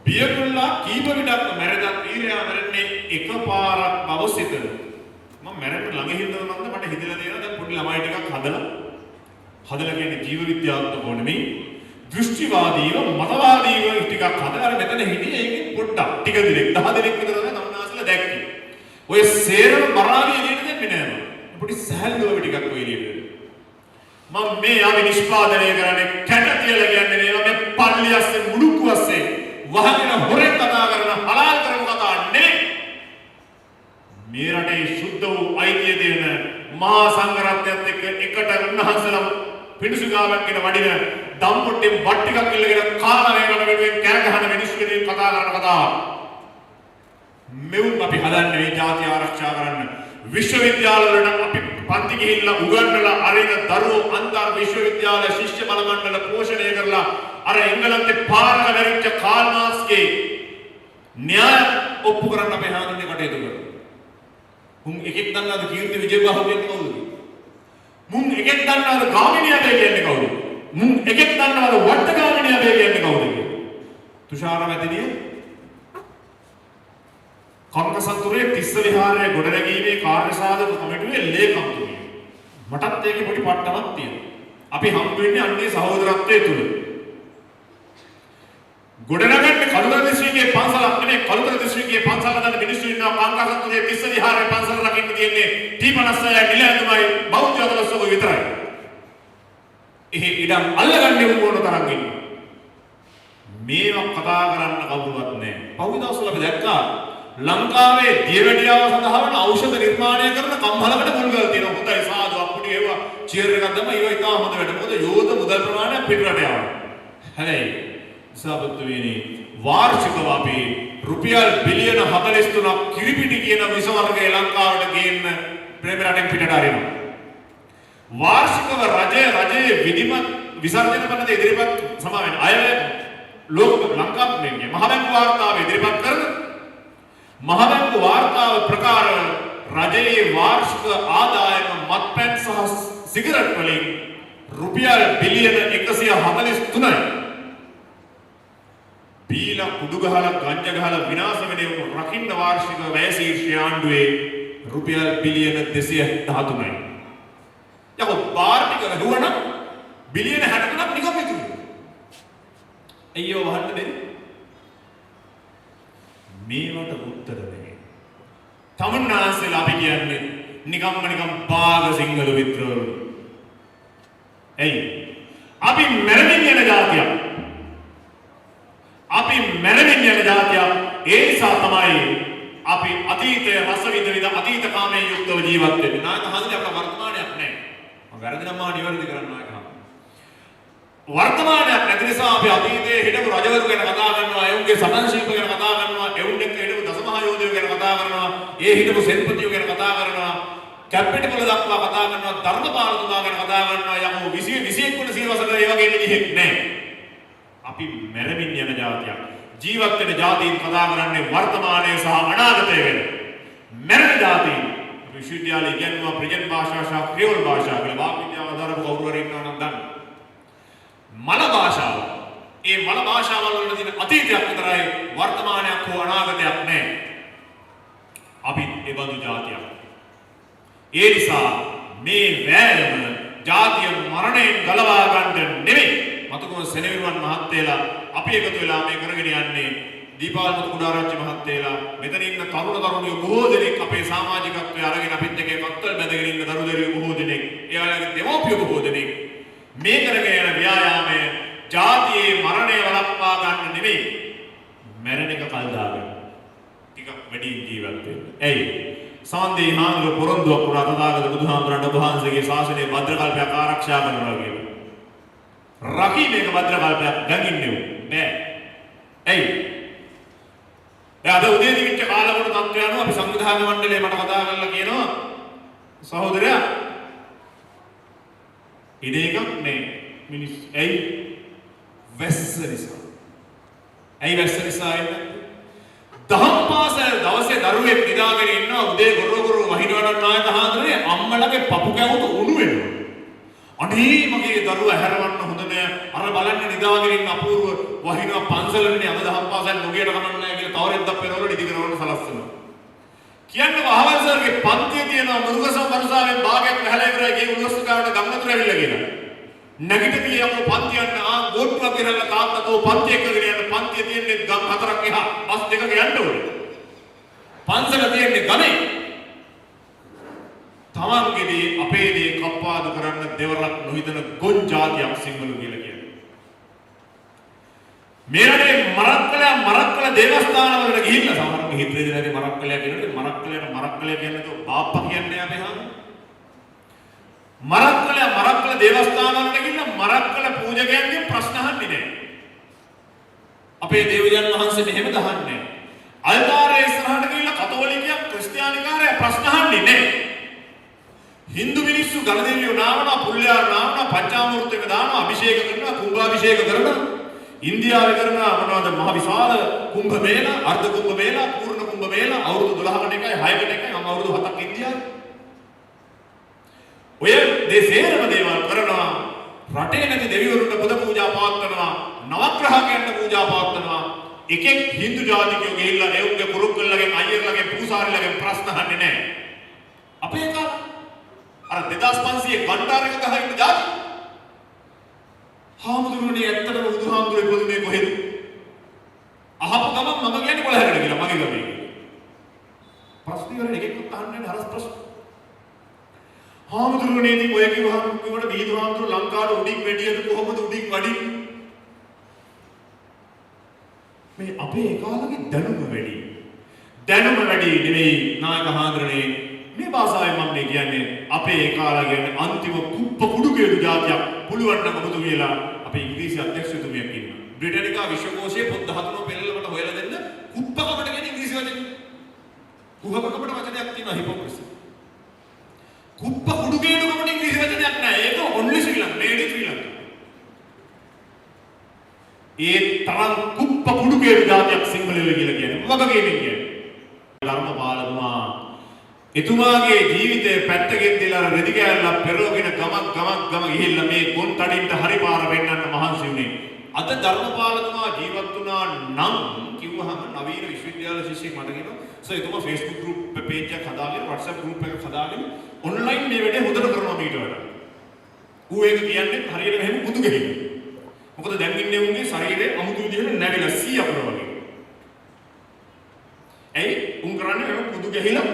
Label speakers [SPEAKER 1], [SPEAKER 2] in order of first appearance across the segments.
[SPEAKER 1] බියකොල්ලා කීප විටක් මැරෙදත් වීරයා මැරෙන්නේ එකපාරක් බව සිතන. මම මැරෙන්න ළඟ හිටවනොත් මට හිතලා තියෙනවා දැන් පොඩි ළමයි ටිකක් හදලා කියන්නේ ජීව විද්‍යාත්මකව නෙමෙයි දෘෂ්ටිවාදීව මතවාදීව ටිකක් හදලා අර මෙතන හිටියේ ඒකෙන් පොඩ්ඩක් ටික දිනෙක 10 දිනක් විතර තමයි නම්නාසලා දැක්කේ. ඔය සේරම බරාවිය එළියට දෙන්නේ නෑ මම. පොඩි සහැල්ලුව ටිකක් ඔය එළියට. මම මේ ආවි නිෂ්පාදනය කරන්නේ කැට තියලා කියන්නේ නේ මේ පල්ලි ඇස්සේ මුඩුක්කු ඇස්සේ වහගෙන හොරෙන් කතා කරන හලාල් කරන කතා නෙමෙයි. මේ රටේ සුද්ධ වූ අයිතිය දෙන මහා සංඝරත්නයත් එක්ක එකට උන්වහන්සේලා පිඬුසිඟාවක් කියන වඩින දම්පොට්ටේ බත් ටිකක් ඉල්ලගෙන කාලා වේකට වෙනුවෙන් කෑ ගහන මිනිස්සු කෙනෙක් කතා කරන කතාව. මෙවුන් අපි හදන්නේ මේ ජාතිය ආරක්ෂා කරන්න. විශ්වවිද්‍යාල වලට අපි පන්ති ගිහිල්ලා උගන්වලා අරින දරුවෝ අන්තර් විශ්වවිද්‍යාල ශිෂ්‍ය බල මණ්ඩල පෝෂණය කරලා අර එංගලන්තේ පාරක වැරිච්ච කාල් මාක්ස්ගේ න්‍යාය ඔප්පු කරන්න අපේ හාමුදුරනේ කටයුතු කරනවා. මුන් එකෙක් දන්නවද කීර්ති විජේබාහු කියන්නේ කවුද? මුන් එකෙක් දන්නවද ගාමිණී අබේ කියන්නේ කවුද? මුන් එකෙක් දන්නවද වට්ටගාමිණී අබේ කියන්නේ කවුද? තුෂාර මැදිනිය කම්කසන්තුරේ තිස්ස විහාරයේ ගොඩනැගීමේ කාර්ය සාධක කමිටුවේ ලේකම්තුමිය. මටත් ඒකේ පොඩි පට්ටමක් තියෙනවා. අපි හම් වෙන්නේ අන්නේ සහෝදරත්වයේ තුල. ගොඩනගන්නේ කළුතර දිස්ත්‍රික්කයේ පන්සලක් නෙමෙයි කළුතර දිස්ත්‍රික්කයේ පන්සල හදන මිනිස්සු ඉන්නවා කම්කසන්තුරේ තිස්ස විහාරයේ පන්සල රකින්න තියෙන්නේ T56 නිලැඳුමයි බෞද්ධ අදලස්සක විතරයි. එහි ඉඩම් අල්ලගන්නේ මොන තරම් ඉන්නේ. මේවා කතා කරන්න කවුරුවත් නැහැ. පහුගිය දවස්වල අපි දැක්කා ලංකාවේ දියවැඩියාව සඳහා වන ඖෂධ නිර්මාණය කරන කම්හලකට මුල්ගල් තියෙනවා. හොඳයි සාදු අප්පුඩි ඒවා චියර් එකක් දැම්ම ඒවා ඉතාම හොඳ වැඩ. මොකද යෝධ මුදල් ප්‍රමාණයක් පිටරට යනවා. හැබැයි සාබතුවිනේ වාර්ෂිකව අපි රුපියල් බිලියන 43ක් කිරිපිටි කියන විස වර්ගය ලංකාවට ගේන්න ප්‍රේම රටෙන් පිටට අරිනවා. වාර්ෂිකව රජයේ විධිමත් විසර්ජන පනත ඉදිරිපත් සමාවෙන් අය ලෝක ලංකාවේ මහ බැංකු වාර්තාව ඉදිරිපත් කරන මහ බැංකු වාර්තාව ප්‍රකාර රජයේ වාර්ෂික ආදායම මත්පැන් සහ සිගරට් වලින් රුපියල් බිලියන 143යි. බීලා කුඩු ගහලා ගංජා ගහලා විනාශ වෙන රකින්න වාර්ෂික වැය ශීර්ෂ ආණ්ඩුවේ රුපියල් බිලියන 213යි. යකෝ පාර්ටික වැහුවනම් බිලියන 63ක් නිකම් ඉතුරු. අයියෝ වහන්න දෙන්නේ. මේවට උත්තර දෙන්නේ. තමුන්නාන්සේලා අපි කියන්නේ නිකම් බාග සිංහල විතරවලු. එයි අපි මැරෙමින් යන જાතියක්. අපි මැරෙමින් යන જાතියක්. ඒ නිසා තමයි අපි අතීතයේ රස විඳින අතීත කාමයේ යුක්තව ජීවත් වෙන්නේ. නායක හඳුනේ අපේ වර්තමානයක් නැහැ. මම වැරදි නම් මා නිවැරදි කරන්න නායක හඳුනේ. වර්තමානයක් නැති නිසා අපි අතීතයේ හිටපු රජවරු ගැන කතා කරනවා, එවුන්ගේ සටන් ශිල්ප ගැන කතා කරනවා, එවුන් එක්ක හිටපු දසමහා යෝධයෝ ගැන කතා කරනවා, ඒ හිටපු සෙන්පතියෝ ගැන කතා කරනවා, කැපිටල් දක්වා කතා කරනවා, ධර්මපාලතුමා ගැන කතා කරනවා. යමු 21 වන සියවසට ඒ වගේ නිදිහෙක් නැහැ. අපි මැරෙමින් යන જાතියක්. ජීවත් වෙන જાතීන් කතා කරන්නේ වර්තමානයේ සහ අනාගතය ගැන. මැරෙන જાතීන් විශ්වවිද්‍යාලයේ ඉගෙනුවා ප්‍රජන් භාෂා සහ ක්‍රියෝල් භාෂා කියලා වාක් විද්‍යාව ආධාරව කවුරු හරි ඉන්නවා නම් දන්න. මල භාෂාව. ඒ මල භාෂාවල් වල තියෙන අතීතයක් විතරයි වර්තමානයක් හෝ අනාගතයක් නැහැ. අපි ඒ බඳු જાතියක්. ඒ නිසා මේ වෑයම ජාතිය මරණයෙන් ගලවා ගන්න නෙමෙයි. මතකව සෙනෙවිරුවන් මහත්තයලා අපි එකතු වෙලා මේ කරගෙන යන්නේ දීපාවලි කුඩාරච්චි මහත්තයලා මෙතන ඉන්න තරුණ තරුණියෝ බොහෝ දෙනෙක් අපේ සමාජිකත්වයේ අරගෙන අපිත් එක්ක කක්කල් බැඳගෙන ඉන්න දරුදරුවෝ බොහෝ දෙනෙක් එයාලගේ දෙමව්පියෝ බොහෝ දෙනෙක් මේ කරගෙන යන ව්‍යායාමය ජාතියේ මරණය වළක්වා ගන්න නෙමෙයි මැරෙන එක කල් දාගන්න ටිකක් වැඩි ජීවත් වෙන්න. ඇයි? සාන්දේ හාමුදුර පොරොන්දුවක් වුණා තථාගත බුදුහාමුදුරන්ට වහන්සේගේ ශාසනය භද්‍රකල්පයක් ආරක්ෂා කරනවා කියලා. රකී මේක භද්‍රකල්පයක් ගඟින්නේ නෑ. ඇයි? දැන් අද උදේදී විච්ච කාලවල තත්ත්වය අනුව අපි සංවිධාන මණ්ඩලයේ මට කතා කරලා කියනවා සහෝදරයා ඉඩ එකක් නෑ මිනිස්. ඇයි? වැස්ස නිසා. ඇයි වැස්ස නිසා එන්නේ? දහම් පාසල් දවසේ දරුවෙක් නිදාගෙන ඉන්නවා උදේ ගොරගොර වහිනවනම් නායක හාමුදුරනේ අම්මලගේ පපු කැවුතු උණු වෙනවා. අනේ මගේ දරුවා හැරවන්න හොඳ නෑ. අර බලන්න නිදාගෙන ඉන්න අපූර්ව වහිනවා පන්සලනේ අද දහම් පාසල් නොගියට කමක් නැහැ කියලා තවරෙක්දක් පෙරවල ඉදි කරවන්න සලස්සනවා. කියන්නේ වහවල් සර්ගේ පන්තියේ තියෙන මුරුගසම් වර්ෂාවෙන් භාගයක් වැහලා ඉවරයි ගේ උණුස්සකාවට ගම්මතුර ඇවිල්ලා කියනවා. නැගිටපිය යකෝ පන්තියන්න ගෝට්ටුවක් ගෙනල්ලා තාත්තකෝ පන්ති එකකට යන්න පන්තිය තියෙන්නේ ගම් හතරක් එහා බස් දෙකක යන්න ඕනේ. පන්සල තියෙන්නේ ගමේ. තමන්ගේදී අපේදී කප්පාදු කරන්න දෙවරක් නොහිතන ගොන් જાතියක් සිංහලු කියලා කියනවා. මේ රටේ මරක්කල දේවස්ථාන වලට ගිහිල්ලා සමහරව හිතේ නැති මරක්කලයා කියනකොට මරක්කලයා කියන්නේ බාප්පා කියන්නේ අපේ හාම. මරක්කල දේවස්ථාන වලට ගිහිල්ලා මරක්කල පූජකයන්ගේ ප්‍රශ්න අහන්නේ නැහැ. අපේ දේවයන් වහන්සේ මෙහෙම දහන්නේ. අල්තාරේ ඉස්සරහට ගිහිල්ලා කතෝලිකයා ක්‍රිස්තියානිකාරයා ප්‍රශ්න අහන්නේ නැහැ. හින්දු මිනිස්සු ගණදෙවියෝ නාවනවා පුල්ලයාර නාවනවා පංචාමෘතයක දානවා අභිෂේක කරනවා කුම්භාභිෂේක කරනවා ඉන්දියාවේ කරනවා මොනවද මහ විශාල කුම්භ මේල අර්ධ කුම්භ මේල පූර්ණ කුම්භ මේල අවුරුදු 12කට එකයි 6කට එකයි මම අවුරුදු 7ක් ඉන්දියාවේ ඔය දේශේරම දේවල් කරනවා රටේ නැති දෙවිවරුන්ට බුද පූජා පවත්වනවා නවග්‍රහකයන්ට පූජා පවත්වනවා එකෙක් හින්දු ජාතිකයෝ ගිහිල්ලා එවුන්ගේ කුරුක්කල්ලගෙන් අයියර්ලගෙන් පූසාරිලගෙන් ප්‍රශ්න අහන්නේ නැහැ අපේ කාලේ අර 2500 ගණ්ඩාරයක ගහ ඉන්න જાති හාමුදුරුවනේ ඇත්තටම බුදුහාමුදුරුවෝ ඉපදුනේ කොහෙද අහපු ගමන් මම කියන්නේ කොළහැරට කියලා මගේ ගමේ ප්‍රශ්න ඉවරනේ එකෙක්වත් අහන්නේ නැහැ හරස් ප්‍රශ්න හාමුදුරුවනේ ඉතින් ඔය කිව්වහම කිව්වට දීදු හාමුදුරුවෝ ලංකාවේ උඩින් වැඩියද කොහොමද උඩින් වඩින්නේ මේ අපේ කාලේ දැනුම වැඩි නෙවෙයි නායක හාමුදුරනේ මේ භාෂාවෙන් මම කියන්නේ අපේ කාලා කියන්නේ අන්තිම කුප්ප කුඩුකේඩු જાතියක් පුළුවන් නම් ඔබතු කියලා අපේ ඉංග්‍රීසි අධ්‍යක්ෂතුමියක් ඉන්නවා. බ්‍රිටනිකා විශ්වකෝෂයේ පොත් 13 පෙළලකට හොයලා දෙන්න කුප්පකමට කියන ඉංග්‍රීසි වචනේ. කුහකකමට වචනයක් තියෙනවා හිපොක්‍රසි. කුප්ප කුඩුකේඩුකමට ඉංග්‍රීසි වචනයක් නැහැ. ඒක ඔන්ලි ශ්‍රී ලංකා, මේඩ් ශ්‍රී ලංකා. ඒ තරම් කුප්ප කුඩුකේඩු જાතියක් සිංහලයෝ කියලා කියන්නේ. වගකීමෙන් කියන්නේ. ධර්මපාලතුමා එතුමාගේ ජීවිතේ පැත්තකින් තියලා රෙදි කෑල්ලක් පෙරෝගෙන ගමක් ගිහිල්ලා මේ ගොන් තඩින්ට හරි පාර වෙන්නන්න මහන්සි වුණේ. අද ධර්මපාලතුමා ජීවත් වුණා නම් කිව්වහම නවීන විශ්වවිද්‍යාල ශිෂ්‍යෙක් මට කියනවා සර් එතුමා Facebook group page එකක් හදාගෙන WhatsApp group එකක් හදාගෙන online මේ වැඩේ හොදට කරනවා මීට වඩා. ඌ ඒක කියන්නේ හරියට මෙහෙම බුදු ගෙහින්න. මොකද දැන් ඉන්නේ උන්ගේ ශරීරයේ අමුතු විදිහට නැවිලා 100 අකුර වගේ. ඇයි උන් කරන්නේ මෙහෙම බුදු ගෙහිලා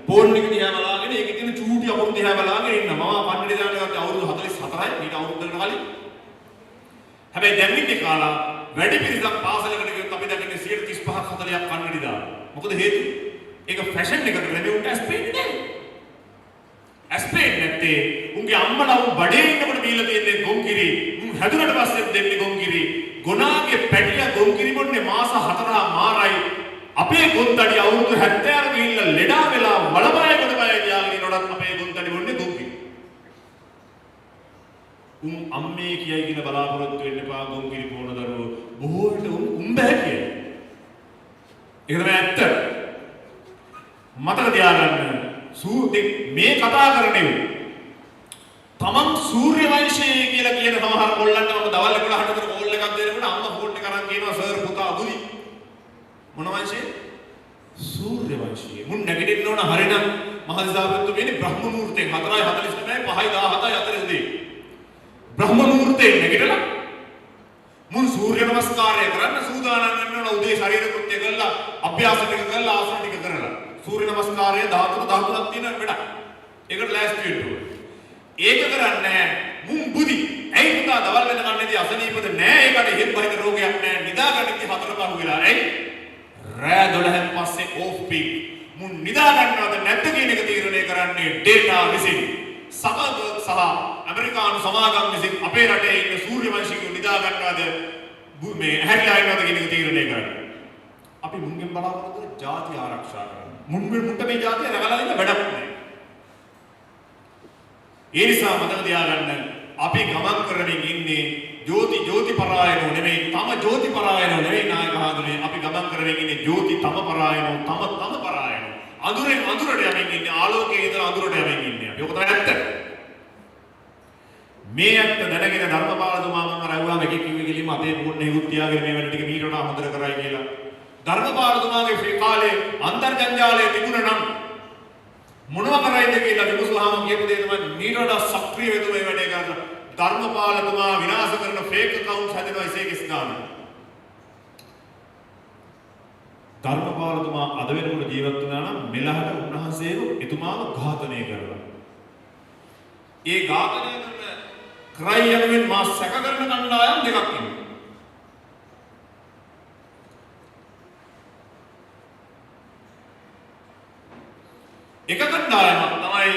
[SPEAKER 1] ෆෝන් එක දිහා බලාගෙන ඒකේ තියෙන චූටි අකුරු දිහා බලාගෙන ඉන්නවා. මම පන්නඩේ දාන්න ගත්තේ අවුරුදු 44යි. ඊට අවුරුද්දකට කලින්. හැබැයි දැන් ඉන්නේ කාලා වැඩි පිරිසක් පාසලකට ගියොත් අපි දකින්නේ 35ක් 40ක් පන්නඩේ දානවා. මොකද හේතුව? ඒක ෆැෂන් එකකට නෙමෙයි උන්ට ඇස්පෙන්නේ නැහැ. ඇස්පෙන්නේ නැත්තේ උන්ගේ අම්මලා උන් බඩේ ඉන්නකොට බීලා තියෙන්නේ ගොම්කිරි. උන් හැදුනට පස්සේ දෙන්නේ ගොම්කිරි. ගොනාගේ පැටියා ගොම්කිරි බොන්නේ මාස 4 මාරයි. අපේ ගොන්තඩි අවුරුදු 70 ගිහිල්ලා ලෙඩා වෙලා වලබය කොටබය ගියාගෙන ඉනොඩත් අපේ ගොන්තඩි බොන්නේ ගොම්කිරි. අම්මේ කියයි කියලා බලාපොරොත්තු වෙන්න එපා ගොම්කිරි පොන දරුවෝ. බොහෝ විට උඹෑ කියයි. ඒක තමයි ඇත්ත. මතක තියාගන්න මේ කතා කරන්නේ තමන් සූර්ය වංශයේ කියලා කියන සමහර කොල්ලන්ට මම දවල් 11ට විතර කෝල් එකක් දෙනකොට අම්මා ෆෝන් එක අරන් කියනවා සර් පුතා අබුදි මොන වංශයේ සූර්ය වංශයේ මුන් නැගිටින්න ඕන හරිනම් මහදිසාපතිතුමනි බ්‍රහ්ම මුහූර්තයෙන් 4:49 5:17 අතර උදේ බ්‍රහ්ම මුහූර්තයෙන් නැගිටලා මුන් සූර්ය නමස්කාරය කරන්න සූදානම් වෙන්න ඕන උදේ ශරීර කෘත්‍ය කළා අභ්‍යාස ටික කළා ආසන ටික කරලා සූර්ය නමස්කාරය 13ක් තියෙනවා වැඩක් ඒකට ලෑස්ති වෙන්න ඕන ඒක කරන්නේ මුන් බුදි ඇයි පුතා දවල් වෙනකන්නේදී අසනීපද නෑ ඒකට හිත් බහිත රෝගයක් නෑ නිදාගන්නදී 4 පහ වෙලා ඇයි රෑ 12න් පස්සේ ඕෆ් පීක් මුන් නිදා ගන්නවද නැද්ද කියන එක තීරණය කරන්නේ ඩේටා විසින් සමග සහ ඇමරිකානු සමාගම් විසින් අපේ රටේ ඉන්න සූර්ය වංශිකයෝ නිදා ගන්නවද මේ හැරිලා ඉන්නවද කියන එක තීරණය කරන්නේ අපි මුන්ගෙන් බලාපොරොත්තු වෙන ජාති ආරක්ෂා කරන්න මුන්ට මේ ජාතිය රැකලා ඉන්න වැඩක් නෑ ඒ නිසා මතක තියාගන්න අපි ගමන් කරමින් ඉන්නේ ජෝති පරායනෝ නෙමෙයි තම ජෝති පරායනෝ නෙමෙයි නායක හඳුනේ අපි ගමන් කරමින් ඉන්නේ ජෝති තම පරායනෝ තම පරායනෝ අඳුරෙන් අඳුරට යමින් ඉන්නේ ආලෝකයේ ඉඳලා අඳුරට යමින් ඉන්නේ අපි ඔක තමයි ඇත්ත මේ අත්ත දැනගෙන ධර්මපාලතුමා මම රැවුවා මේක කිව්වේ කිලිම අපේ පොන්නේ උත්තියාගෙන මේ වැඩ ටික මීට වඩා හොඳට කරයි කියලා. ධර්මපාලතුමාගේ ශ්‍රී කාලේ අන්තර්ජාලය තිබුණා නම් මොනවා කරයිද කියලා විමසුවාම කියපු දේ තමයි මීට වඩා සක්‍රිය වෙතු මේ වැඩේ කරලා ධර්මපාලතුමා විනාශ කරන ෆේක් account හදනවා ඉසේකස් ගන්න. ධර්මපාලතුමා අද වෙනකොට ජීවත් වුණා නම් මෙලහට උන්වහන්සේව එතුමාව ඝාතනය කරලා. ඒ ඝාතනය කරන ක්‍රයි යනුවෙන් මා සැක කරන කණ්ඩායම් දෙකක් ඉන්නවා. එක කණ්ඩායමක් තමයි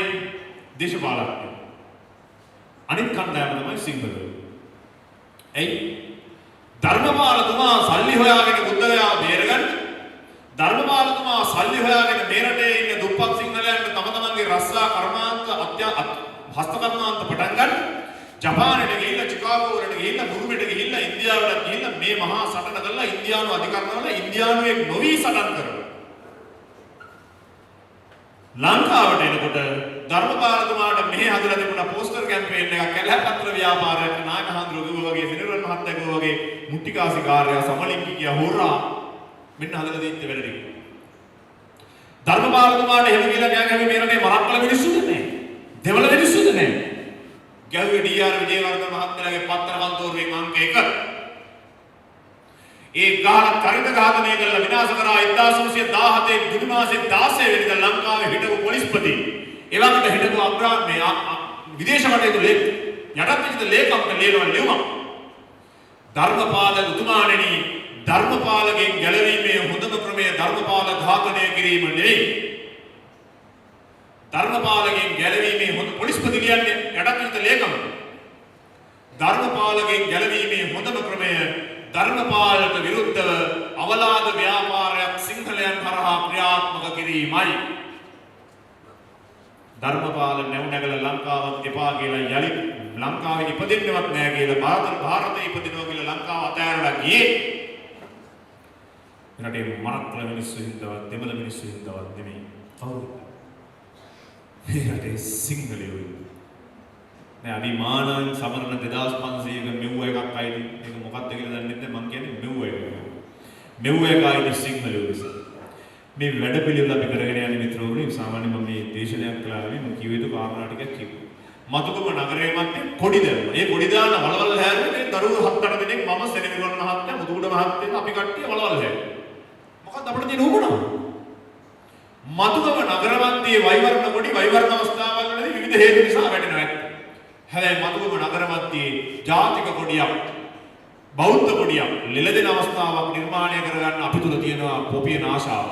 [SPEAKER 1] දේශපාලකයෝ. අනිත් කණ්ඩායම තමයි සිංහලයෝ. එයි ධර්මපාලතුමා සල්ලි හොයාගෙන බුද්ධගයා බේරගන්න. ධර්මපාලතුමා සල්ලි හොයාගෙන මේ රටේ ඉන්න දුප්පත් සිංහලයන්ට තම තමන්ගේ රස්සා කර්මාන්ත හස්තකර්මාන්ත පටන් ගන්න. ජපානයට ගිහිල්ලා චිකාගෝ වලට ගිහිල්ලා බුරුමෙට ගිහිල්ලා ඉන්දියාවට ගිහිල්ලා මේ මහා සටන කරලා ඉන්දියානු අධිකරණවල ඉන්දියානුවෙක් නොවි සටන් කරනවා. ලංකාවට එනකොට ධර්මපාලතුමාට මෙහි හදලා තිබුණ පෝස්ටර් කැම්පේන් එකක් කැලහපත්‍ර ව්‍යාපාරයක් නායක හඳුරු කිව්වා වගේ සිනරන් මහත්තයා කිව්වා වගේ මුට්ටිකාසි කාර්යය සමලිංගිකය හොරා මෙන්න හදලා දෙන්න වැඩ ටික. ධර්මපාලතුමාට එහෙම කියලා ගෑගහුවේ මේ රටේ මරක්කල මිනිස්සුද නැහැ. දෙවල මිනිස්සුද නැහැ. ගැහුවේ ඩී.ආර්. විජේවර්ධන මහත්තයාගේ පත්තර කන්තෝරුවෙන් අංක 1. ඒ ගාන කරිත ඝාතනය කරලා විනාශ කරා 1917 ජුනි මාසේ 16 වෙනිදා ලංකාවේ හිටපු පොලිස්පති එවකට හිටපු අග්‍රාමේ විදේශ කටයුතු යටත් ලේකම්ට ලියනවා ලියුමක්. ධර්මපාල උතුමාණෙනි ධර්මපාලගෙන් ගැලවීමේ හොඳම ක්‍රමය ධර්මපාල ඝාතනය කිරීම නෙවෙයි. ධර්මපාලගෙන් ගැලවීමේ හොඳ පොලිස්පති කියන්නේ යටත් ලේකම්. ධර්මපාලගෙන් ගැලවීමේ හොඳම ක්‍රමය ධර්මපාලට විරුද්ධව අවලාද ව්‍යාපාරයක් සිංහලයන් කරහා ක්‍රියාත්මක කිරීමයි. ධර්මපාල නැවුනගල ලංකාවත් එපා කියලා යලි ලංකාවේ ඉපදෙන්නවත් නැහැ කියලා ಭಾರತයේ ඉපදිනවා කියලා ලංකාව අතෑරලා ගියේ. රටේ මරක්කල මිනිස්සු හින්දාවත් දෙමළ මිනිස්සු හින්දාවත් නෙමෙයි. කවුරු? මේ රටේ සිංහලයෝ. නෑ අභිමානන් සමරන 2500ක මෙව්ව එකක් අයිති. මේක මොකක්ද කියලා දන්නේ නැහැ. මං කියන්නේ මෙව්ව එක. මෙව්ව එක අයිති සිංහලයෝ නිසා. මේ වැඩ පිළිවෙල අපි කරගෙන යන්නේ මිත්‍රවරුනි. සාමාන්‍යයෙන් මම මේ දේශනයක් කළාවේ මම කිව්ව යුතු කාරණා ටිකක් කිව්වා. මතුකම නගරයේ මැත්තේ කොඩි දැම්මා. ඒ කොඩි දාන වලවල් හැරෙන්නේ මේ දරුවෝ 7-8 දෙනෙක් මම සෙනෙවිරන් මහත්තයා මුදුගුඩ මහත්තයා අපි කට්ටිය වලවල් හැරෙන්නේ. මොකක්ද අපිට තියෙන උගුණ? මතුකම නගර මැත්තේ වෛවර්ණ කොඩි වෛවර්ණ අවස්ථාවල්වලදී විවිධ හේතු නිසා වැටෙනවා. හැබැයි මතුකම නගර මැත්තේ ජාතික කොඩියක් බෞද්ධ කොඩියක් ලෙලදෙන අවස්ථාවක් නිර්මාණය කරගන්න අපි තුල තියෙනවා පොපියන ආශාව.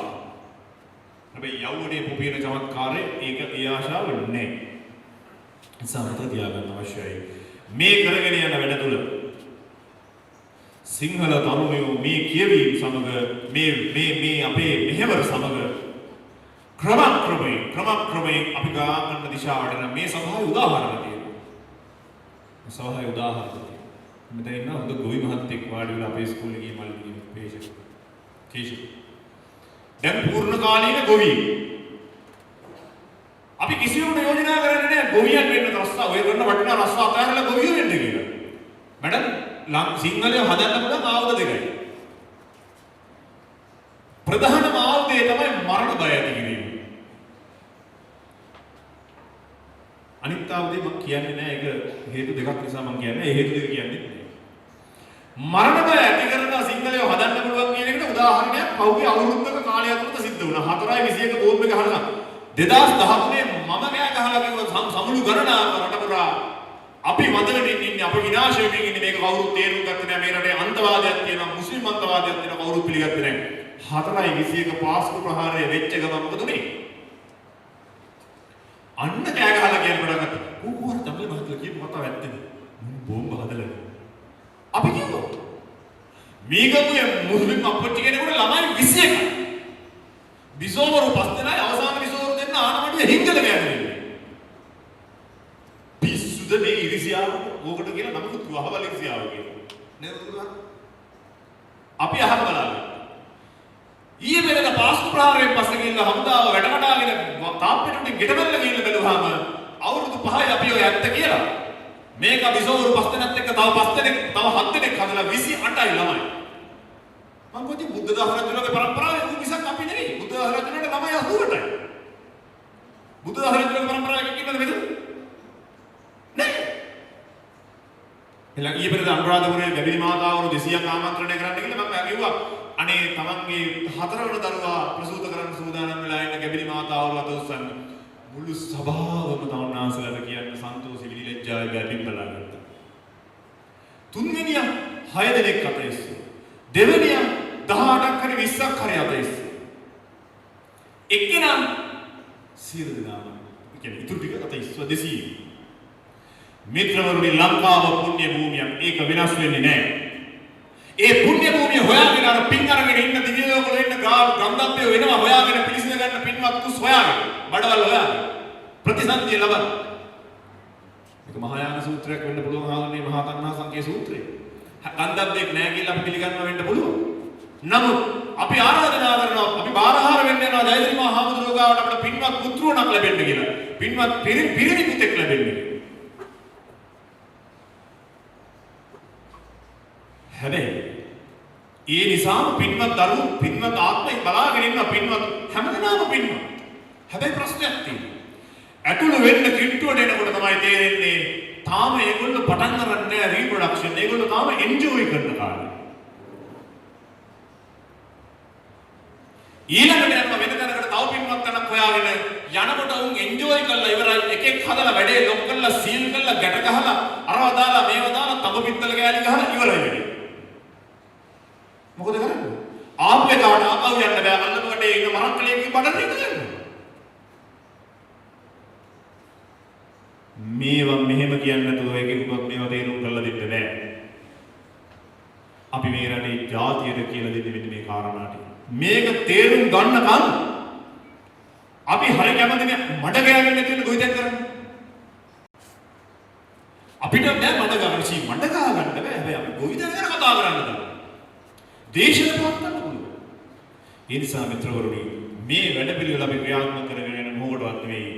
[SPEAKER 1] හැබැයි යවුනේ පොපියන චමත්කාරය ඒක ඒ ආශාව නෙන්නේ. සමත තියාගන්න අවශ්‍යයි. මේ කරගෙන යන වැඩ තුල සිංහල තරුණයෝ මේ කියවීම සමග මේ අපේ මෙහෙවර සමග ක්‍රමක්‍රමයෙන් අපි ගාන දිශාවට මේ සභාවේ උදාහරණ තියෙනවා. සභාවේ උදාහරණ තියෙනවා. මෙතන ඉන්න හොඳ ගොවි මහත්තයෙක් වාඩි වෙලා අපේ ඉස්කෝලේ ගිහින් මල්ලි කේෂ. දැන් පූර්ණ කාලීන ගොවි. අපි කිසිවෙකුට යෝජනා කරන්නේ නැහැ ගොවියන් වෙන්න රස්සා ඔය කරන වටිනා රස්සා අතහැරලා ගොවියෝ වෙන්න කියලා. මැඩම් සිංහලයේ හදන්න පුළුවන් ආයුධ දෙකයි. ප්‍රධානම ආයුධය තමයි මරණ බය ඇති කිරීම. අනිත් ආයුධය මම කියන්නේ නැහැ ඒක හේතු දෙකක් නිසා මම කියන්නේ. ඒ හේතු දෙක කියන්නේ නැහැ. මරණ බය ඇති කරන සිංහලයේ හදන්න පුළුවන් කියන එකට උදාහරණයක් පහුගිය අවුරුද්දක කාලය ඇතුළත සිද්ධ වුණා. 4/21 බෝම්බ එක හදලා 2013 මම ගෑ ගහලා කිව්වා සමුළු ගණනාවක රට පුරා අපි වදලට ඉන්නේ අපි විනාශ වෙමින් ඉන්නේ මේක කවුරුත් තේරුම් ගත්තේ නැහැ. මේ රටේ අන්තවාදයක් තියෙනවා මුස්ලිම් අන්තවාදයක් තියෙනවා කවුරුත් පිළිගත්තේ නැහැ. 4/21 පාස්කු ප්‍රහාරය වෙච්ච ගමන් මොකද උනේ? අන්න කෑ ගහලා කියන පටන් ගත්තා. ඌ තමයි මහත්තයා කියපු කතාව ඇත්තද? බෝම්බ හදලා. අපි කිව්වා මීගමුවේ මුස්ලිම් අපච්චි කෙනෙකුට ළමයි 21ක්. විසෝවරු 5 දෙනායි අවසාන විසෝවරු දෙන්න ආනමඩිය හිංගල ගෑනුනේ. පිස්සුද මේ ඉරිසියාව? ඕකට කියලා නමුත් වහවල ඉරිසියාව කියනවා. නේද පුදුමා? අපි අහන්න බලන්න. ඊයේ වෙනද පාස්කු ප්‍රහාරයෙන් පස්සේ ගිහිල්ලා හමුදාව වැඩකටාගෙන තාප්පෙට උඩින් ගෙටබැල්ල ගිහිල්ලා බැලුවාම අවුරුදු 5යි අපි ඔය ඇත්ත කියලා. මේක විසෝරු පස් දෙනෙක් එක්ක තව පස් දෙනෙක් තව හත් දෙනෙක් හදලා 28යි ළමයි. මම කොහොමද බුද්ධ දාස රජුගේ පරම්පරාවේ උන් මිසක් අපි නෙවෙයි. බුද්ධ දාස රජුගේ ළමයි 80ටයි. බුද්ධ දාස රජුගේ පරම්පරාවේ කින්නද මෙතන? නෑ. එලා ඊයේ පෙරේද අනුරාධපුරයේ ගැබිලි මාතාවරු 200ක් ආමන්ත්‍රණය කරන්න කියලා මම කිව්වා අනේ තමන්ගේ හතරවන දරුවා ප්‍රසූත කරන්න සූදානම් වෙලා ඉන්න ගැබිලි මාතාවරු අත උස්සන්න. මුළු සභාවම තවන්නාසලට කියන්න සන්තෝෂි විලිලැජ්ජාවේ බැපින් බලාගත්තා. තුන්වෙනියා 6 දෙනෙක් අත ඉස්සුවා. දෙවෙනියා 18ක් හරි 20ක් හරි අත ඉස්සුවා. එක්කෙනා සියලු දෙනාම කියන්නේ ඉතුරු ටික අත ඉස්සුවා 200. මිත්‍රවරුනි ලංකාව පුණ්‍ය භූමියක්. ඒක වෙනස් වෙන්නේ නැහැ. ඒ පුණ්‍ය භූමිය හොයාගෙන අර පින් අරගෙන ඉන්න දිව්‍ය ලෝකවල ඉන්න ගන්ධබ්බය වෙනවා හොයාගෙන පිළිසිඳ ගන්න පින්වත් කුස් හොයාගෙන බඩවල් හොයාගෙන ප්‍රතිසන්දිය ලබන. මේක මහායාන සූත්‍රයක් වෙන්න පුළුවන් ආවන්නේ මහා කන්නා සංකේ සූත්‍රය. ගන්ධබ්බෙක් නැහැ කියලා අපි පිළිගන්නවා වෙන්න පුළුවන්. නමුත් අපි ආරාධනා කරනවා අපි බාරහාර වෙන්න යනවා ජයශ්‍රී මහා හාමුදුරුවෝ ගාවට අපිට පින්වත් පුත්‍රයෙක් ලැබෙන්න කියලා. පින්වත් පිරිමි පුතෙක් ලැබෙන්න. හැබැයි ඒ නිසාම පින්වත් දරුවෝ පින්වත් ආත්මයි බලාගෙන ඉන්න පින්වත් හැමදෙනාම පින්වත්. හැබැයි ප්‍රශ්නයක් තියෙනවා. ඇතුළු වෙන්න කිට්ටුවට එනකොට තමයි තේරෙන්නේ තාම ඒගොල්ලෝ පටන් ගන්න නැහැ රීප්‍රොඩක්ෂන්. ඒගොල්ලෝ තාම එන්ජොයි කරන කාලේ. ඊළඟට යනවා වෙන තැනකට තව පින්වත් තැනක් හොයාගෙන යනකොට උන් එන්ජොයි කරලා ඉවරයි. එකෙක් හදලා වැඩේ ලොක් කරලා සීල් කරලා ගැට ගහලා අරව දාලා මේව දාලා තඹ පිත්තල ගෑලි ගහලා ඉවරයි වැඩේ. මොකද කරන්නේ? ආපු එකට ආපහු යන්න බෑ. අල්ලපුවට ඉන්න මරක්කලියකින් බඩට ඉඳලා. මේවා මෙහෙම කියන්නේ නැතුව ඒකෙකුත් මේවා තේරුම් කරලා දෙන්න බෑ. අපි මේ රටේ ජාතියට කියලා දෙන්නේ මෙන්න මේ කාරණා ටික. මේක තේරුම් ගන්නකම් අපි හරි කැමතිනේ මඩ ගෑවෙන්නේ නැති වෙන ගොවිතැන් කරන්න. අපිට බෑ මඩ ගන්න සී මඩ ගා ගන්න බෑ. හැබැයි අපි ගොවිතැන් ගැන කතා කරන්න දා. දේශන පවත්වන්න පුළුවන්. ඒ නිසා මිත්‍රවරුනි මේ වැඩ පිළිවෙල අපි ක්‍රියාත්මක කරගෙන යන මොකටවත් නෙවෙයි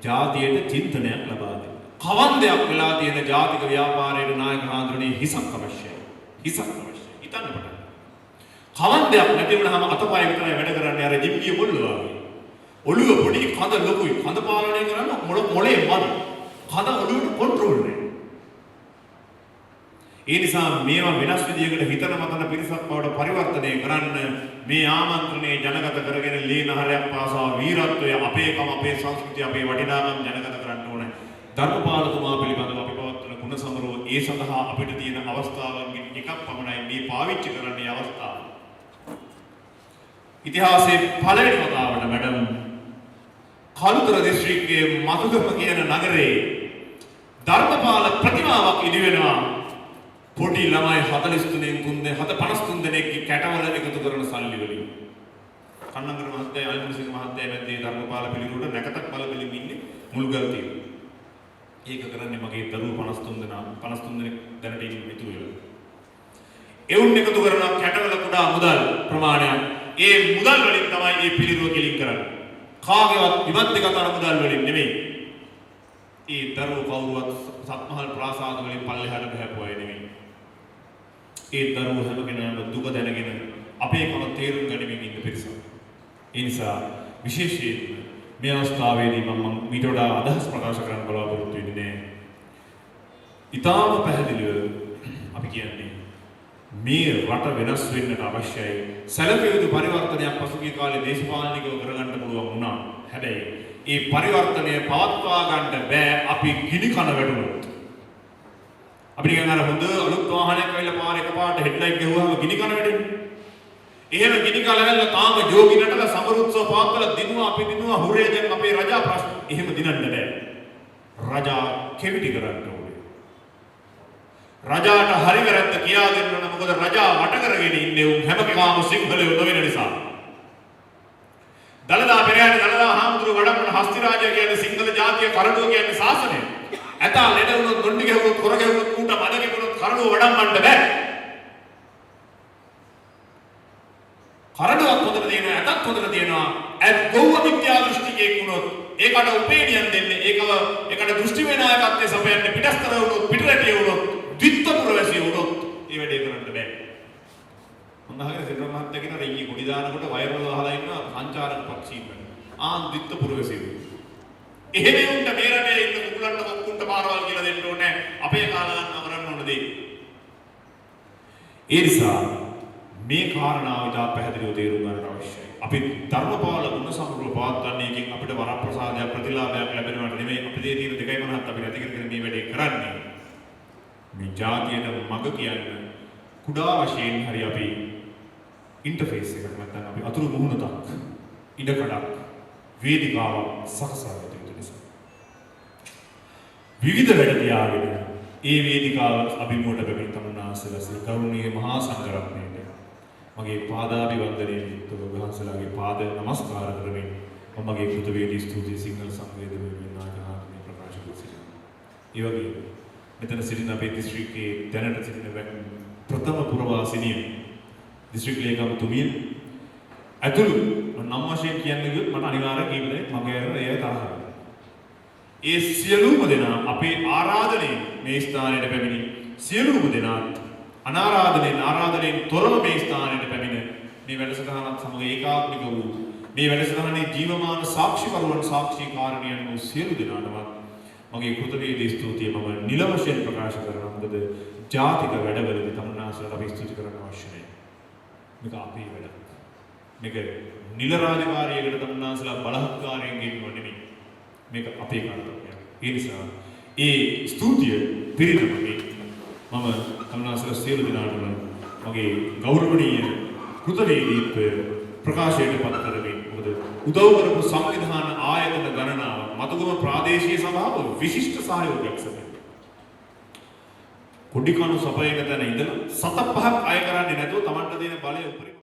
[SPEAKER 1] ජාතියට චින්තනයක් ලබා දෙන්න. කවන්දයක් වෙලා තියෙන ජාතික ව්‍යාපාරයේ නායක හාමුදුරනේ හිසක් අවශ්‍යයි. හිසක් අවශ්‍යයි. හිතන්න පටන්. කවන්දයක් නැති වුණාම අතපය විතරයි වැඩ කරන්නේ අර ජිම්ගිය මුල්ල වගේ. ඔළුව පොඩි කඳ ලොකුයි. කඳ පාලනය කරන්න මොලේ මද. කඳ ඔළුවට කන්ට්‍රෝල් නැහැ. ඒ නිසා මේවා වෙනස් විදියකට හිතන මතන පිරිසක් බවට පරිවර්තනය කරන්න මේ ආමන්ත්‍රණය ජනගත කරගෙන ලීනහරයක් පාසා වීරත්වය අපේකම අපේ සංස්කෘතිය අපේ වටිනාකම් ජනගත කරන්න ඕනේ. ධර්මපාලතුමා පිළිබඳව අපි පවත්වන ගුණ සමරුව ඒ සඳහා අපිට තියෙන අවස්ථාවන්ගෙන් එකක් පමණයි මේ පාවිච්චි කරන්නේ අවස්ථාව. ඉතිහාසයේ පළවෙනි වතාවට මැඩම් කළුතර දිස්ත්‍රික්කයේ මතුගම කියන නගරේ ධර්මපාල ප්‍රතිමාවක් ඉදි වෙනවා. පොඩි ළමයි 43 දෙනෙක්ගේ කැටවල එකතු කරන සල්ලි වලින්. කන්නංගර මහත්තයා අල්පසිංහ මහත්තයා මැද්දේ ධර්මපාල පිළිරුවට නැකතක් බල බලින් ඉන්නේ මුල්ගල් තියෙනවා. ඒක කරන්නේ මගේ දරුවෝ 53 දෙනෙක් දැනට ඉන්න ඉතුරු වෙලා. එවුන් එකතු කරන කැටවල කුඩා මුදල් ප්‍රමාණයක්. ඒ මුදල් වලින් තමයි මේ පිළිරුව කෙලින් කරන්නේ. කාගේවත් විමත් දෙක අතර මුදල් වලින් නෙමෙයි. ඒ දරුවෝ කවුරුවත් සත්මහල් ප්‍රාසාද වලින් පල්ලෙහාට බහැපුවා නෙමෙයි. ඒ දරුවෝ හැම කෙනාම දුක දැනගෙන අපේකම තේරුම් ගනිමින් ඉන්න පිරිසක්. ඒ නිසා විශේෂයෙන් මේ අවස්ථාවේදී මම මීට වඩා අදහස් ප්‍රකාශ කරන්න බලාපොරොත්තු වෙන්නේ නැහැ. ඊටාම පැහැදිලිව අපි කියන්නේ මේ රට වෙනස් වෙන්නට අවශ්‍යයි. සැලකිය යුතු පරිවර්තනයක් පසුගිය කාලේ දේශපාලනිකව කරගන්න පුළුවන් වුණා. හැබැයි ඒ පරිවර්තනය පවත්වා ගන්න බෑ අපි ගිනි කන වැටුණොත්. අපිට කියන අර හොඳ අලුත් වාහනයක් ඇවිල්ලා පාරේ එකපාරට හෙඩ්ලයිට් ගහුවාම ගිනි කන වැටෙන්නේ. එහෙම ගිනි කන වැල්ල තාම ජෝගි නටලා සමරුත්සව පාත්වල දිනුවා අපි දිනුවා හුරේ දැන් අපේ රජා ප්‍රශ්න. එහෙම දිනන්න බෑ. රජා කෙවිටි කරන්න ඕනේ. රජාට හරි වැරද්ද කියා දෙන්න ඕන. මොකද රජා වට කරගෙන ඉන්නේ උන් හැම කෙනාම සිංහලයෝ නොවන නිසා. දලදා පෙරහැර දලදා හාමුදුරුව වඩම්මන හස්තිරාජය කියන්නේ සිංහල ජාතිය කරඬුව කියන්නේ ශාසනය. ඇතා ලෙඩ වුණොත් දොණ්ඩි ගැහුවොත් කොර ගැහුවොත් ඌට මඩ ගැහුවොත් කරඬුව වඩම්මන්න බෑ. කරඬුවක් හොඳට තියෙනවා ඇතත් හොඳට තියෙනවා. ඇත් ගොව්ව මිත්‍යා දෘෂ්ටිකයෙක් වුණොත් ඒකට උපේනියන් දෙන්නේ ඒකට දෘෂ්ටි විනායකත්වයේ සපයන්නේ පිටස්තර වුණොත් පිටරටිය වුණොත් ද්විත්වපුරවැසිය වුණොත් ඒ වැඩේ කරන්න බෑ. මොනවාගේ සිරම මහත්තයා කියන රෙයි කොඩි දානකොට වයර් වල අහලා ඉන්නවා සංචාරක පක්ෂීන් වල. ද්විත්වපුරවැසිය. එහෙම උන්ට මේ රටේ ඉන්න කුකුලන්ට කොක්කුන්ට පාරවල් කියලා දෙන්න ඕනේ. අපේ කාලගන්න කරන්න ඕන දේ. ඒ නිසා මේ කාරණාව ඉතා පැහැදිලිව තේරුම් ගන්න අවශ්‍යයි. අපි ධර්මපාල ගුණ සම්පූර්ණ පවත්වන්නේ එකෙන් අපිට වරප්‍රසාදයක් ප්‍රතිලාභයක් ලැබෙනවට නෙමෙයි අපි දේ තියෙන 2.5 අපි නැති කරගෙන මේ වැඩේ කරන්නේ. මේ ජාතියට මඟ කියන්නේ කුඩා වශයෙන් හරි අපි ඉන්ටර්ෆේස් එකක් නැත්නම් අපි අතුරු මුහුණක් ඉඩකඩක් වේදිකාවක් සකසා ගත යුතු නිසා. විවිධ වැඩ තියාගෙන ඒ වේදිකාව අභිමුවට බැමින් තමුන්නාසලසේ කරුණීය මහා සංඝරත්නයට මගේ පාදාභිවන්දනයේ යුක්තව වහන්සේලාගේ පාද නමස්කාර කරමින් මම මගේ කෘතවේදී ස්තුති සිංහල සංවේද වෙනුවෙන් ආජානනීය ප්‍රකාශ කරනවා. ඒ වගේම මෙතන සිටින අපේ දිස්ත්‍රික්කයේ දැනට සිටින ප්‍රථම පුරවාසිනිය දිස්ත්‍රික් ලේකම්තුමිය ඇතුළු නම් වශයෙන් කියන්නේ කිව්වොත් මට අනිවාර්යයෙන් කීප දෙනෙක් මගේ අරගෙන ඒ තරහ. ඒ සියලුම දෙනා අපේ ආරාධනයේ මේ ස්ථානයට පැමිණි සියලුම දෙනා ආරාධනෙන් තොරව මේ ස්ථානයට පැමිණ මේ වැඩසටහනත් සමග ඒකාත්මික වූ මේ වැඩසටහනේ ජීවමාන සාක්ෂිකරුවන් සාක්ෂිකාරණියන් වූ සියලු දෙනාටම මගේ කෘතවේදී ස්තුතිය මම නිල වශයෙන් ප්‍රකාශ කරනවා. මොකද ජාතික වැඩවලදී තමුන්නාසලට අපි ස්තුති කරන්න අවශ්‍ය නැහැ. මේක අපේ වැඩ. මේක නිල රාජකාරියකට තමුන්නාසලා බලහත්කාරයෙන් ගෙන්නව නෙමෙයි. මේක අපේ කර්තව්‍යයක්. ඒ නිසා ඒ ස්තුතිය පිරිනමන්නේ මම තමුන්නාසලා සියලු දෙනාටම මගේ ගෞරවනීය කෘතවේදීත්වය ප්‍රකාශයට පත් කරමින් මොකද උදව් කරපු සංවිධාන ආයතන ගණනාව මතුගම ප්‍රාදේශීය සභාව විශිෂ්ට සහයෝගයක් සැපයුවා. පොඩි කණු සපයන තැන ඉඳලා 7-5ක් අය කරන්නේ නැතුව Tamanට දෙන බලය උපරිම